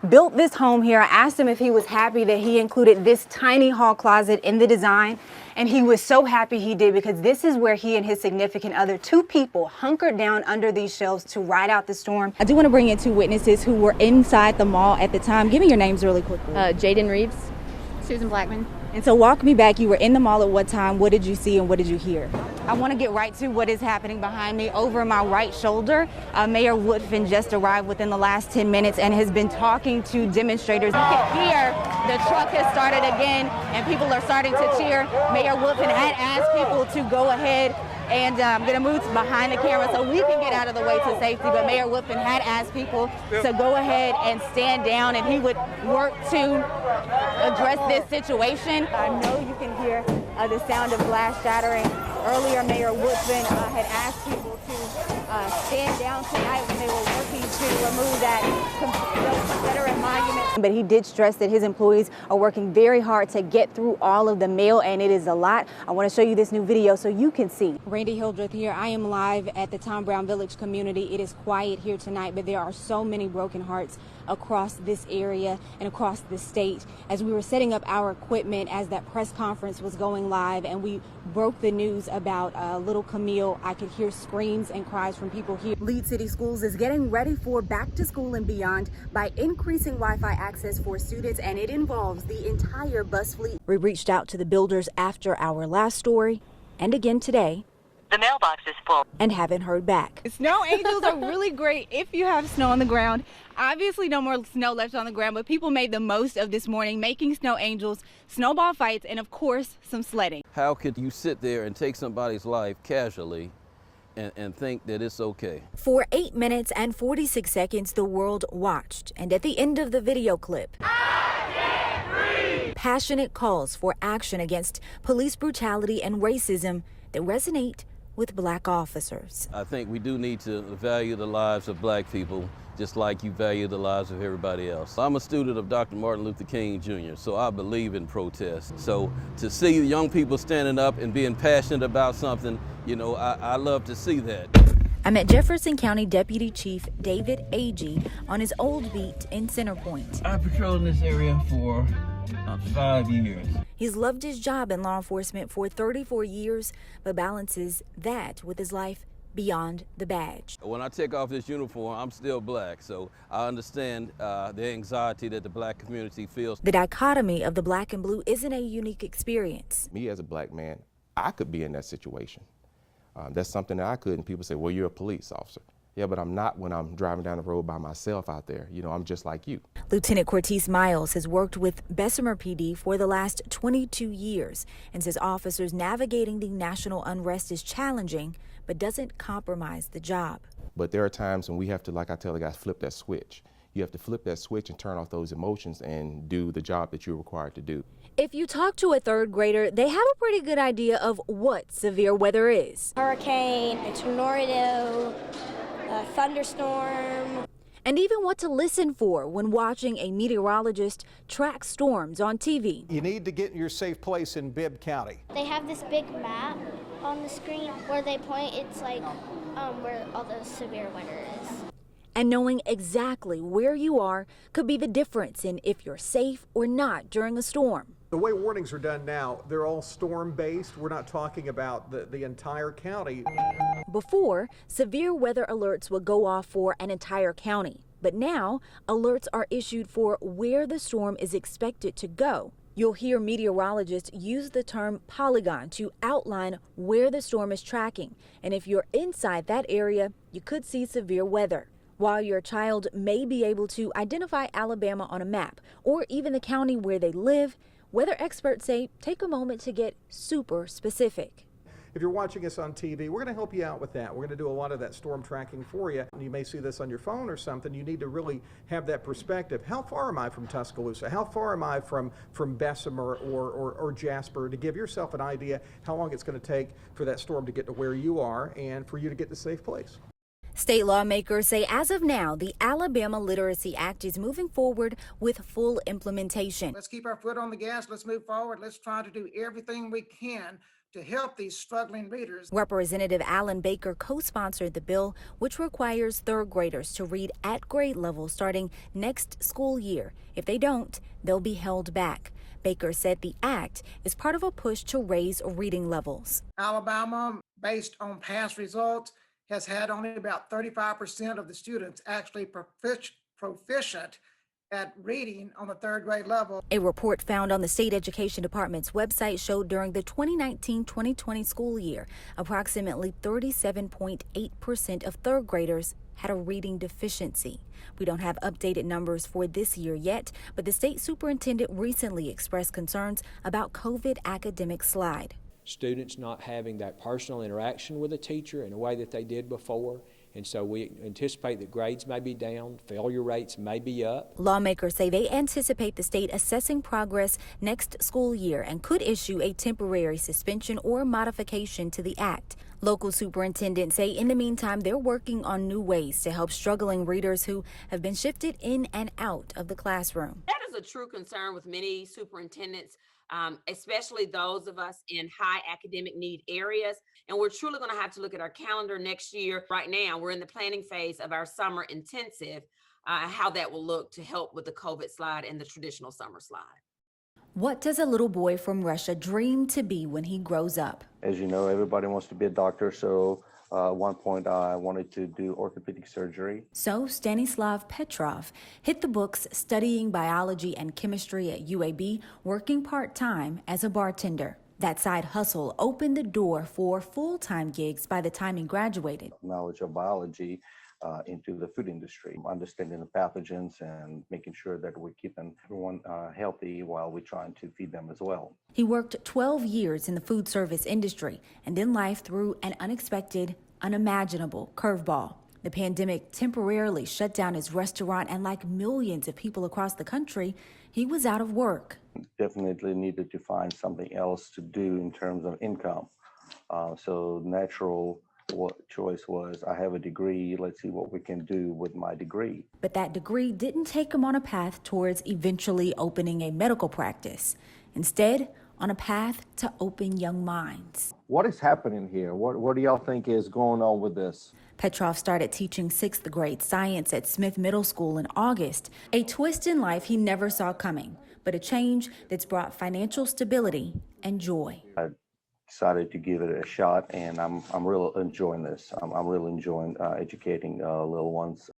built this home here. I asked him if he was happy that he included this tiny hall closet in the design. And he was so happy he did, because this is where he and his significant other, two people, hunkered down under these shelves to ride out the storm. I do want to bring in two witnesses who were inside the mall at the time. Give me your names really quickly. Jaden Reeves. Susan Blackman. And so walk me back. You were in the mall at what time? What did you see and what did you hear? I want to get right to what is happening behind me. Over my right shoulder, Mayor Woodfin just arrived within the last 10 minutes and has been talking to demonstrators. You can hear the truck has started again and people are starting to cheer. Mayor Woodfin had asked people to go ahead, and I'm going to move behind the camera so we can get out of the way to safety. But Mayor Woodfin had asked people to go ahead and stand down, and he would work to address this situation. I know you can hear the sound of glass shattering. Earlier, Mayor Woodfin had asked people to stand down tonight when they were working to remove that Confederate monument. But he did stress that his employees are working very hard to get through all of the mail, and it is a lot. I want to show you this new video so you can see. Randi Hildreth here. I am live at the Tom Brown Village community. It is quiet here tonight, but there are so many broken hearts across this area and across the state. As we were setting up our equipment as that press conference was going live and we broke the news about little Camille, I could hear screams and cries from people here. Lead City Schools is getting ready for back to school and beyond by increasing Wi-Fi access for students, and it involves the entire bus fleet. We reached out to the builders after our last story and again today. The mailbox is full. And haven't heard back. Snow angels are really great if you have snow on the ground. Obviously no more snow left on the ground, but people made the most of this morning, making snow angels, snowball fights, and of course, some sledding. How could you sit there and take somebody's life casually and think that it's okay? For 8 minutes and 46 seconds, the world watched. And at the end of the video clip, passionate calls for action against police brutality and racism that resonate with black officers. I think we do need to value the lives of black people just like you value the lives of everybody else. I'm a student of Dr. Martin Luther King Jr., so I believe in protest. So to see young people standing up and being passionate about something, you know, I love to see that. I met Jefferson County Deputy Chief David Agee on his old beat in Center Point. I patrolled in this area for 5 years. He's loved his job in law enforcement for 34 years, but balances that with his life beyond the badge. When I take off this uniform, I'm still black, so I understand the anxiety that the black community feels. The dichotomy of the black and blue isn't a unique experience. Me as a black man, I could be in that situation. That's something that I could, and people say, well, you're a police officer. Yeah, but I'm not when I'm driving down the road by myself out there. You know, I'm just like you. Lieutenant Cortese Miles has worked with Bessemer PD for the last 22 years and says officers navigating the national unrest is challenging, but doesn't compromise the job. But there are times when we have to, like I tell the guys, flip that switch. You have to flip that switch and turn off those emotions and do the job that you're required to do. If you talk to a third grader, they have a pretty good idea of what severe weather is. Hurricane, a tornado, a thunderstorm. And even what to listen for when watching a meteorologist track storms on TV. You need to get in your safe place in Bibb County. They have this big map on the screen where they point, it's like where all the severe weather is. And knowing exactly where you are could be the difference in if you're safe or not during a storm. The way warnings are done now, they're all storm-based. We're not talking about the entire county. Before, severe weather alerts would go off for an entire county. But now, alerts are issued for where the storm is expected to go. You'll hear meteorologists use the term polygon to outline where the storm is tracking. And if you're inside that area, you could see severe weather. While your child may be able to identify Alabama on a map or even the county where they live, weather experts say take a moment to get super specific. If you're watching us on TV, we're going to help you out with that. We're going to do a lot of that storm tracking for you. You may see this on your phone or something. You need to really have that perspective. How far am I from Tuscaloosa? How far am I from Bessemer or Jasper? To give yourself an idea how long it's going to take for that storm to get to where you are and for you to get to a safe place. State lawmakers say as of now, the Alabama Literacy Act is moving forward with full implementation. Let's keep our foot on the gas. Let's move forward. Let's try to do everything we can to help these struggling readers. Representative Alan Baker co-sponsored the bill, which requires third graders to read at grade level starting next school year. If they don't, they'll be held back. Baker said the act is part of a push to raise reading levels. Alabama, based on past results, has had only about 35% of the students actually proficient at reading on the third grade level. A report found on the state education department's website showed during the 2019-2020 school year, approximately 37.8% of third graders had a reading deficiency. We don't have updated numbers for this year yet, but the state superintendent recently expressed concerns about COVID academic slide. Students not having that personal interaction with a teacher in a way that they did before. And so we anticipate that grades may be down, failure rates may be up. Lawmakers say they anticipate the state assessing progress next school year and could issue a temporary suspension or modification to the act. Local superintendents say in the meantime, they're working on new ways to help struggling readers who have been shifted in and out of the classroom. That is a true concern with many superintendents, especially those of us in high academic need areas. And we're truly going to have to look at our calendar next year. Right now, we're in the planning phase of our summer intensive, how that will look to help with the COVID slide and the traditional summer slide. What does a little boy from Russia dream to be when he grows up? As you know, everybody wants to be a doctor, so at one point I wanted to do orthopedic surgery. So Stanislav Petrov hit the books studying biology and chemistry at UAB, working part-time as a bartender. That side hustle opened the door for full-time gigs by the time he graduated. Knowledge of biology into the food industry, understanding the pathogens and making sure that we're keeping everyone healthy while we're trying to feed them as well. He worked 12 years in the food service industry, and then life threw an unexpected, unimaginable curveball. The pandemic temporarily shut down his restaurant, and like millions of people across the country, he was out of work. Definitely needed to find something else to do in terms of income. So natural choice was, I have a degree, let's see what we can do with my degree. But that degree didn't take him on a path towards eventually opening a medical practice. Instead, on a path to open young minds. What is happening here? What do y'all think is going on with this? Petrov started teaching 6th grade science at Smith Middle School in August, a twist in life he never saw coming, but a change that's brought financial stability and joy. I decided to give it a shot, and I'm really enjoying this. I'm really enjoying educating little ones.